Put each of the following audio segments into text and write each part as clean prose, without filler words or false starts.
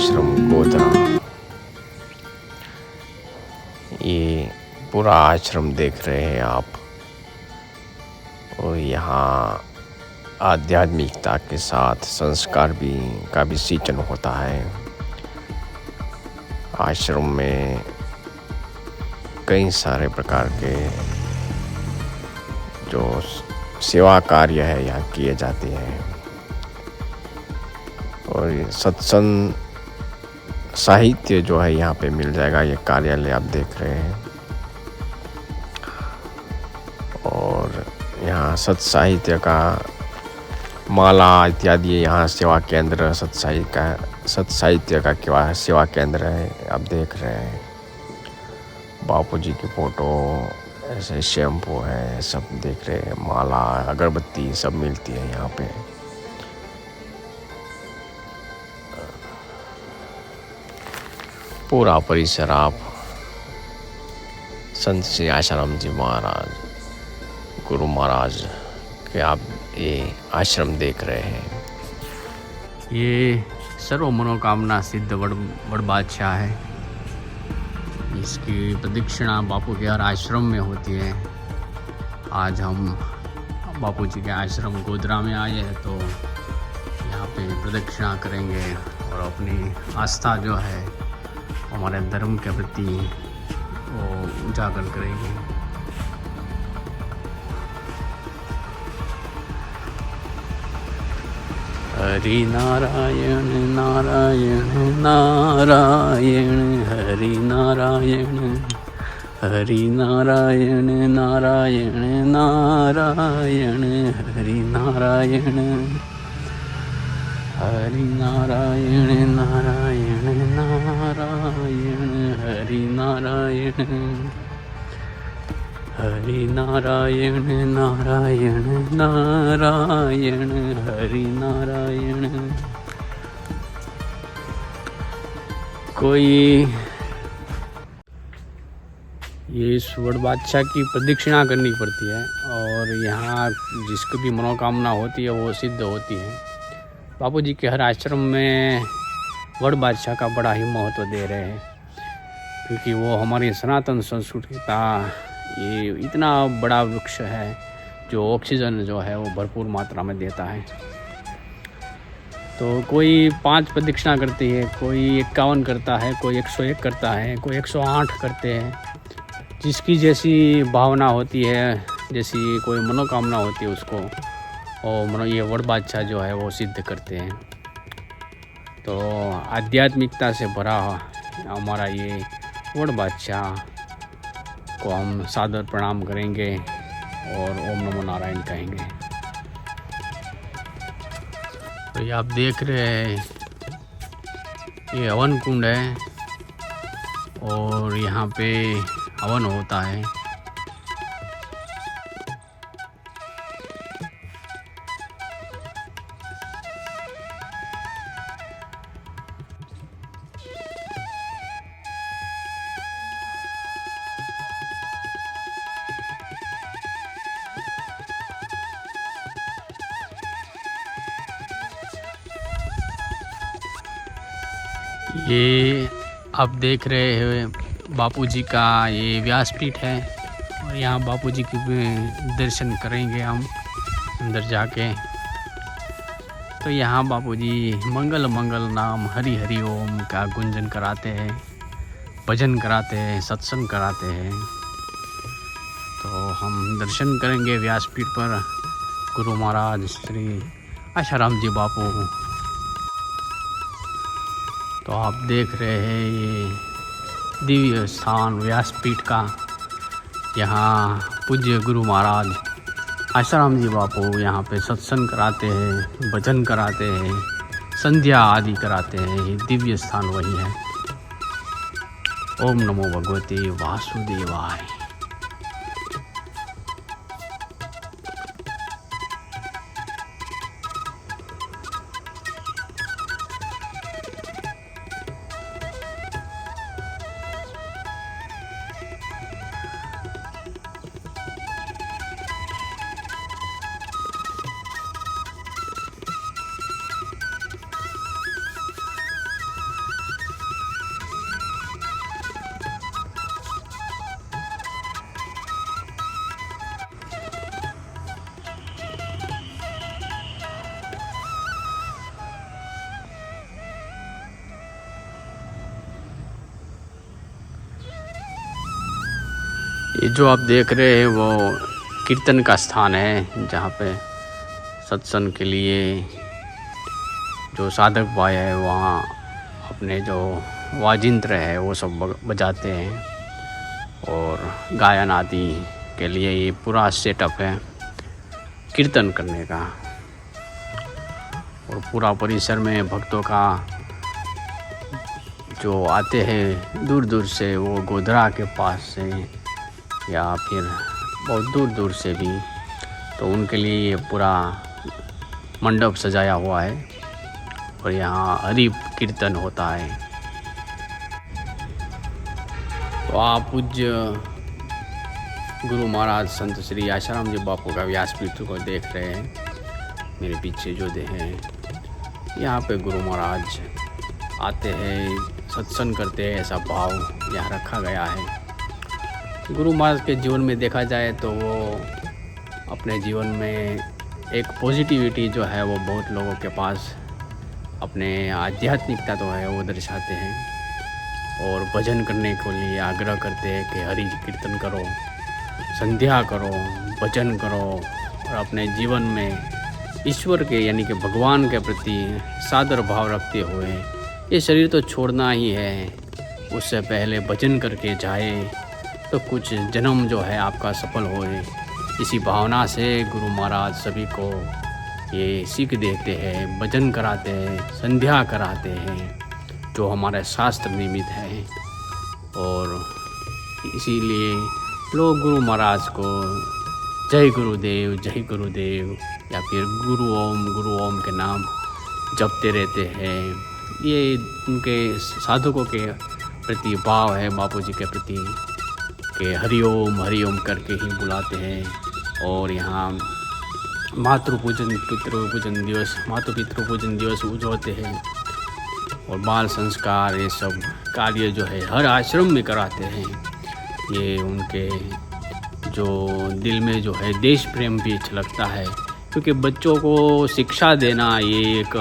आश्रम गोधरा। ये पूरा आश्रम देख रहे हैं आप, और यहाँ आध्यात्मिकता के साथ संस्कार का भी सिंचन होता है। आश्रम में कई सारे प्रकार के जो सेवा कार्य है यहाँ किए जाते हैं, और सत्संग साहित्य जो है यहाँ पे मिल जाएगा। ये कार्यालय आप देख रहे हैं, और यहाँ सत् साहित्य का माला इत्यादि यहाँ सेवा केंद्र सत् साहित्य का सेवा केंद्र है, आप देख रहे हैं। बापू जी की फ़ोटो, ऐसे शैम्पू है, सब देख रहे हैं। माला, अगरबत्ती सब मिलती है यहाँ पे। पूरा परिसर आप संत श्री आशाराम जी महाराज, गुरु महाराज के आप ये आश्रम देख रहे हैं। ये सर्व मनोकामना सिद्ध बड़ बादशाह है। इसकी प्रदक्षिणा बापू के हर आश्रम में होती है। आज हम बापू जी के आश्रम गोधरा में आए हैं, तो यहाँ पे प्रदक्षिणा करेंगे और अपनी आस्था जो है हमारे धर्म के प्रति वो उजागर करेंगे। हरि नारायण नारायण नारायण, हरि नारायण हरि नारायण नारायण नारायण, हरि नारायण हरि नारायण नारायण नारायण, हरि नारायण हरि नारायण नारायण नारायण, हरि नारायण। कोई ये स्वर्ण बादशाह की प्रदक्षिणा करनी पड़ती है, और यहाँ जिसको भी मनोकामना होती है वो सिद्ध होती है। बापू जी के हर आश्रम में वड़ बादशाह का बड़ा ही महत्व दे रहे हैं, क्योंकि वो हमारी सनातन संस्कृति का ये इतना बड़ा वृक्ष है जो ऑक्सीजन जो है वो भरपूर मात्रा में देता है। तो कोई 5 प्रदक्षिणा करती है, कोई 51 करता है, कोई 101 करता है, कोई 108 करते हैं। जिसकी जैसी भावना होती है, जैसी कोई मनोकामना होती है उसको, और ये वड़ बादशाह जो है वो सिद्ध करते हैं। तो आध्यात्मिकता से भरा हमारा ये वड़ बादशाह को हम सादर प्रणाम करेंगे और ओम नमो नारायण कहेंगे। तो ये आप देख रहे हैं, ये हवन कुंड है, और यहाँ पे हवन होता है। ये आप देख रहे हैं बापू जी का ये व्यासपीठ है, और यहाँ बापू जी के दर्शन करेंगे हम अंदर जाके। तो यहाँ बापू जी मंगल मंगल नाम हरि हरि ओम का गुंजन कराते हैं, भजन कराते हैं, सत्संग कराते हैं। तो हम दर्शन करेंगे व्यासपीठ पर गुरु महाराज श्री आशाराम जी बापू। तो आप देख रहे हैं ये दिव्य स्थान व्यासपीठ का। यहाँ पूज्य गुरु महाराज आशाराम जी बापू यहाँ पे सत्संग कराते हैं, भजन कराते हैं, संध्या आदि कराते हैं। ये दिव्य स्थान वही है। ओम नमो भगवते वासुदेवाय। ये जो आप देख रहे हैं वो कीर्तन का स्थान है, जहाँ पे सत्संग के लिए जो साधक भाई है वहाँ अपने जो वाजिंत्र है वो सब बजाते हैं और गायन आदि के लिए ये पूरा सेटअप है कीर्तन करने का। और पूरा परिसर में भक्तों का जो आते हैं दूर दूर से, वो गोधरा के पास से या फिर बहुत दूर दूर से भी, तो उनके लिए ये पूरा मंडप सजाया हुआ है और यहाँ हरि कीर्तन होता है। तो आप पूज्य गुरु महाराज संत श्री आशाराम जी बापू का व्यासपीठ को देख रहे हैं। मेरे पीछे जो दे हैं, यहाँ पे गुरु महाराज आते हैं, सत्संग करते हैं, ऐसा भाव यहाँ रखा गया है। गुरु महाराज के जीवन में देखा जाए तो वो अपने जीवन में एक पॉजिटिविटी जो है वो बहुत लोगों के पास अपने आध्यात्मिकता तो है वो दर्शाते हैं और भजन करने के लिए आग्रह करते हैं कि हरि कीर्तन करो, संध्या करो, भजन करो और अपने जीवन में ईश्वर के यानी कि भगवान के प्रति सादर भाव रखते हुए ये शरीर तो छोड़ना ही है, उससे पहले भजन करके जाए तो कुछ जन्म जो है आपका सफल होए। इसी भावना से गुरु महाराज सभी को ये सीख देते हैं, भजन कराते हैं, संध्या कराते हैं, जो हमारे शास्त्र निमित्त है। और इसीलिए लोग गुरु महाराज को जय गुरुदेव या फिर गुरु ओम के नाम जपते रहते हैं। ये उनके साधकों के प्रति भाव है, बापू जी के प्रति, कि हरिओम करके ही बुलाते हैं। और यहाँ मातृ पितृ पूजन दिवस उजवते हैं और बाल संस्कार ये सब कार्य जो है हर आश्रम में कराते हैं। ये उनके जो दिल में जो है देश प्रेम भी छलकता है, क्योंकि बच्चों को शिक्षा देना ये एक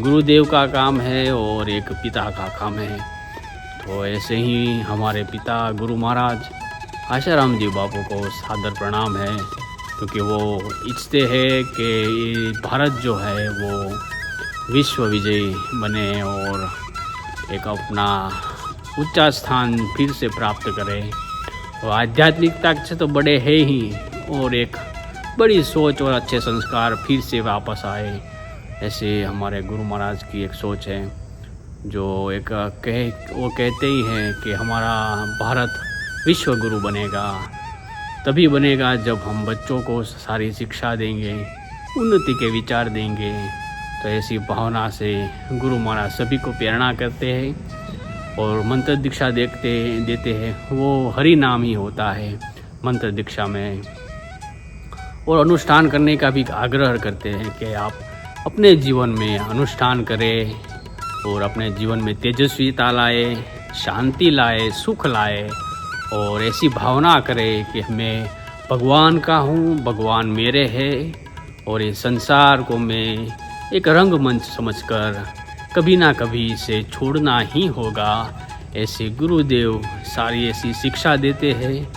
गुरुदेव का काम है और एक पिता का काम है। तो ऐसे ही हमारे पिता गुरु महाराज आशाराम जी बापू को सादर प्रणाम है, क्योंकि वो इच्छते हैं कि ये भारत जो है वो विश्व विजयी बने और एक अपना ऊंचा स्थान फिर से प्राप्त करे। और आध्यात्मिकता से तो बड़े है ही, और एक बड़ी सोच और अच्छे संस्कार फिर से वापस आए, ऐसे हमारे गुरु महाराज की एक सोच है। जो एक वो कहते ही हैं कि हमारा भारत विश्व गुरु बनेगा, तभी बनेगा जब हम बच्चों को सारी शिक्षा देंगे, उन्नति के विचार देंगे। तो ऐसी भावना से गुरु महाराज सभी को प्रेरणा करते हैं और मंत्र दीक्षा देते हैं। वो हरि नाम ही होता है मंत्र दीक्षा में। और अनुष्ठान करने का भी आग्रह करते हैं कि आप अपने जीवन में अनुष्ठान करें और अपने जीवन में तेजस्वीता लाए, शांति लाए, सुख लाए और ऐसी भावना करे कि मैं भगवान का हूँ, भगवान मेरे है और इस संसार को मैं एक रंगमंच समझकर कभी ना कभी इसे छोड़ना ही होगा। ऐसे गुरुदेव सारी ऐसी शिक्षा देते हैं।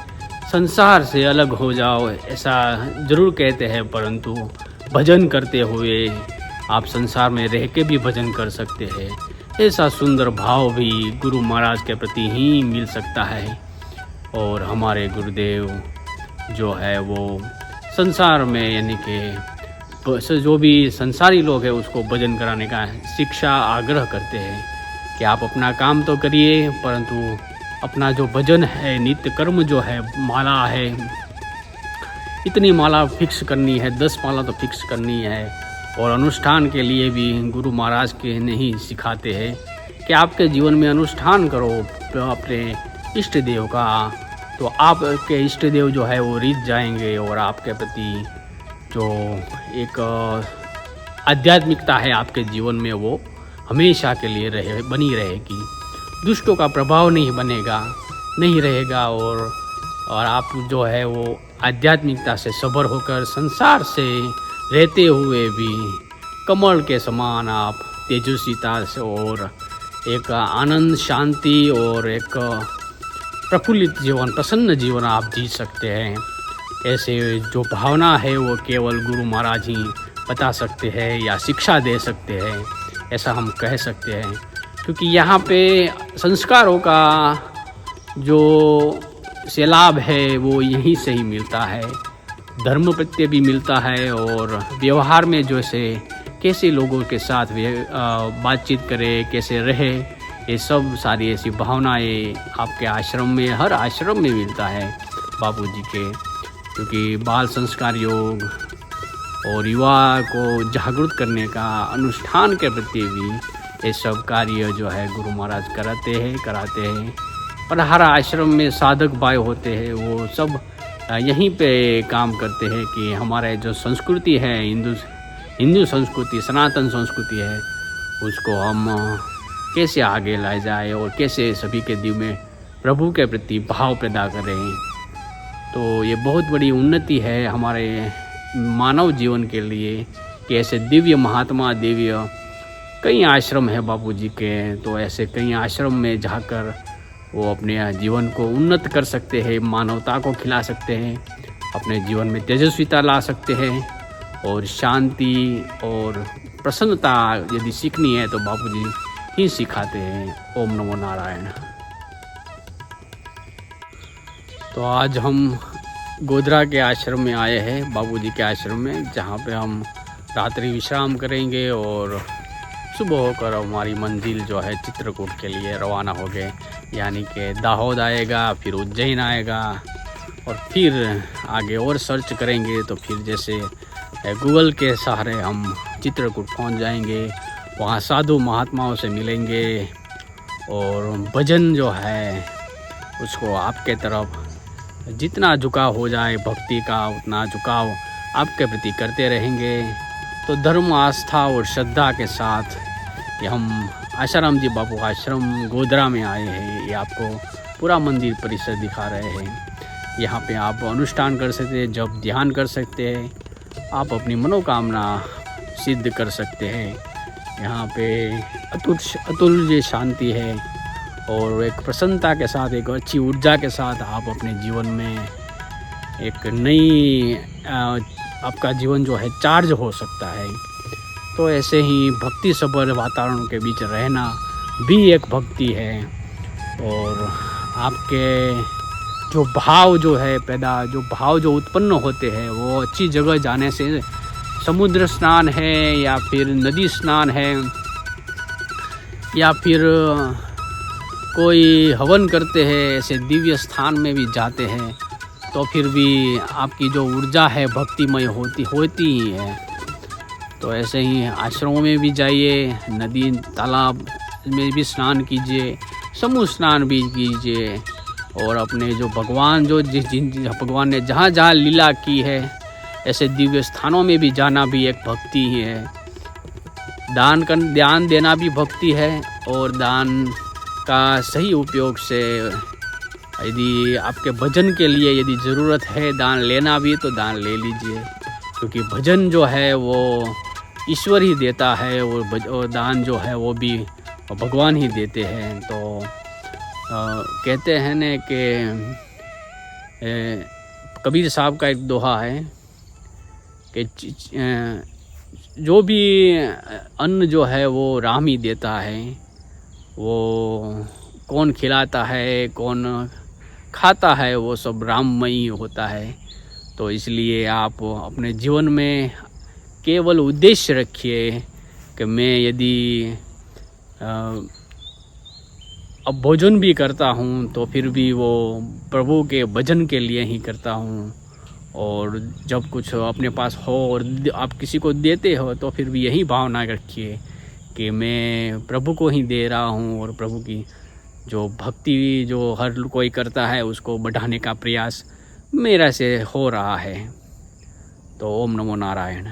संसार से अलग हो जाओ ऐसा ज़रूर कहते हैं, परंतु भजन करते हुए आप संसार में रह के भी भजन कर सकते हैं। ऐसा सुंदर भाव भी गुरु महाराज के प्रति ही मिल सकता है। और हमारे गुरुदेव जो है वो संसार में यानी कि जो भी संसारी लोग हैं उसको भजन कराने का शिक्षा आग्रह करते हैं कि आप अपना काम तो करिए, परंतु अपना जो भजन है, नित्य कर्म जो है, माला है, इतनी माला फिक्स करनी है, 10 माला तो फिक्स करनी है। और अनुष्ठान के लिए भी गुरु महाराज के नहीं सिखाते हैं कि आपके जीवन में अनुष्ठान करो अपने इष्ट देव का, तो आपके इष्ट देव जो है वो रीत जाएंगे और आपके प्रति जो एक आध्यात्मिकता है आपके जीवन में वो हमेशा के लिए बनी रहेगी। दुष्टों का प्रभाव नहीं रहेगा और आप जो है वो आध्यात्मिकता से सबर होकर संसार से रहते हुए भी कमल के समान आप तेजस्विता से और एक आनंद, शांति और एक प्रफुल्लित जीवन, प्रसन्न जीवन आप जी सकते हैं। ऐसे जो भावना है वो केवल गुरु महाराज ही बता सकते हैं या शिक्षा दे सकते हैं, ऐसा हम कह सकते हैं। क्योंकि यहाँ पे संस्कारों का जो सैलाब है वो यहीं से ही मिलता है, धर्म प्रत्यय भी मिलता है और व्यवहार में जैसे कैसे लोगों के साथ बातचीत करे, कैसे रहे, ये सब सारी ऐसी भावनाएं आपके आश्रम में, हर आश्रम में मिलता है बापूजी के। क्योंकि बाल संस्कार योग और युवा को जागरूक करने का अनुष्ठान के प्रति भी ये सब कार्य जो है गुरु महाराज कराते हैं। और हर आश्रम में साधक भाई होते हैं, वो सब यहीं पे काम करते हैं कि हमारे जो संस्कृति है, हिंदू संस्कृति, सनातन संस्कृति है, उसको हम कैसे आगे लाए जाए और कैसे सभी के दिल में प्रभु के प्रति भाव पैदा करें। तो ये बहुत बड़ी उन्नति है हमारे मानव जीवन के लिए कि ऐसे दिव्य महात्मा, दिव्य कई आश्रम है बापूजी के। तो ऐसे कई आश्रम में जाकर वो अपने जीवन को उन्नत कर सकते हैं, मानवता को खिला सकते हैं, अपने जीवन में तेजस्विता ला सकते हैं और शांति और प्रसन्नता यदि सीखनी है तो बापूजी ही सिखाते हैं। ओम नमो नारायण। तो आज हम गोधरा के आश्रम में आए हैं, बापूजी के आश्रम में, जहाँ पे हम रात्रि विश्राम करेंगे और सुबह होकर हमारी मंजिल जो है चित्रकूट के लिए रवाना हो गए। यानी कि दाहोद आएगा, फिर उज्जैन आएगा और फिर आगे और सर्च करेंगे तो फिर जैसे गूगल के सहारे हम चित्रकूट पहुंच जाएंगे। वहाँ साधु महात्माओं से मिलेंगे और भजन जो है उसको आपके तरफ जितना झुकाव हो जाए भक्ति का, उतना झुकाव आपके प्रति करते रहेंगे। तो धर्म, आस्था और श्रद्धा के साथ ये हम आशाराम जी बापू आश्रम गोधरा में आए हैं। ये आपको पूरा मंदिर परिसर दिखा रहे हैं। यहाँ पे आप अनुष्ठान कर सकते हैं, जप ध्यान कर सकते हैं, आप अपनी मनोकामना सिद्ध कर सकते हैं। यहाँ पे अतुल्य शांति है और एक प्रसन्नता के साथ, एक अच्छी ऊर्जा के साथ आप अपने जीवन में एक नई आपका जीवन जो है चार्ज हो सकता है। तो ऐसे ही भक्ति सभर वातावरण के बीच रहना भी एक भक्ति है। और आपके जो भाव जो उत्पन्न होते हैं वो अच्छी जगह जाने से, समुद्र स्नान है या फिर नदी स्नान है या फिर कोई हवन करते हैं, ऐसे दिव्य स्थान में भी जाते हैं तो फिर भी आपकी जो ऊर्जा है भक्तिमय होती ही है। तो ऐसे ही आश्रमों में भी जाइए, नदी तालाब में भी स्नान कीजिए, समूह स्नान भी कीजिए और अपने जो भगवान भगवान ने जहाँ जहाँ लीला की है ऐसे दिव्य स्थानों में भी जाना भी एक भक्ति ही है। दान देना भी भक्ति है और दान का सही उपयोग से यदि आपके भजन के लिए यदि ज़रूरत है दान लेना भी तो दान ले लीजिए। क्योंकि भजन जो है वो ईश्वर ही देता है और दान जो है वो भी भगवान ही देते हैं। तो कहते हैं न कि कबीर साहब का एक दोहा है कि जो भी अन्न जो है वो राम ही देता है, वो कौन खिलाता है कौन खाता है वो सब राममय होता है। तो इसलिए आप अपने जीवन में केवल उद्देश्य रखिए कि मैं यदि अब भोजन भी करता हूँ तो फिर भी वो प्रभु के भजन के लिए ही करता हूँ। और जब कुछ अपने पास हो और आप किसी को देते हो तो फिर भी यही भावना रखिए कि मैं प्रभु को ही दे रहा हूँ और प्रभु की जो भक्ति जो हर कोई करता है उसको बढ़ाने का प्रयास मेरा से हो रहा है। तो ओम नमो नारायण।